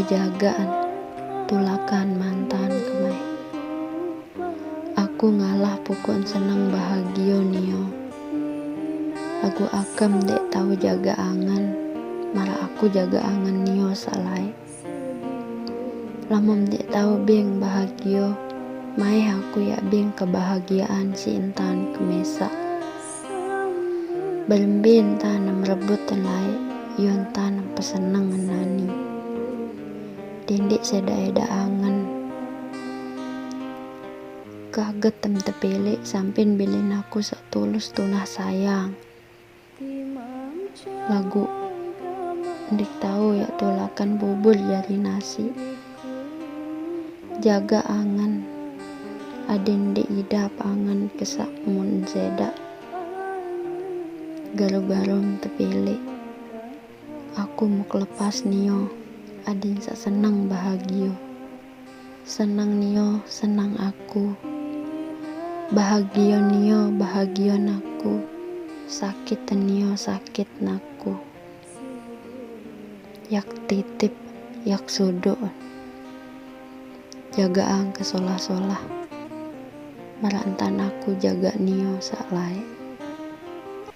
jagaan tulakan mantan kemai. Aku ngalah pukun senang bahagia nio. Aku akam dek tahu jaga angan, malah aku jaga angan nio salai. Lamom dek tahu beng bahagia, mai aku ya beng kebahagiaan si intan kemesa. Belembin tanam rebut tenlai, yon tanam peseneng nani. Dendek seda-eda angan. Kaget tem tepele sampin bilin aku setulus tunah sayang. Lagu ndik tahu ya tulakan bubur jari nasi. Jaga angan, aden dek idap angan kesak mun seda. Garu-garum tepele, aku mau lepas nio, adin sa senang bahagia. Senang nio, senang aku. Bahagia nio, bahagia naku. Sakit nio, sakit naku. Yak titip, yak sudo. Jaga ang kesolah-solah. Merantan aku jaga nio salai.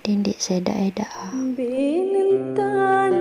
Dindik seda eda. Binentan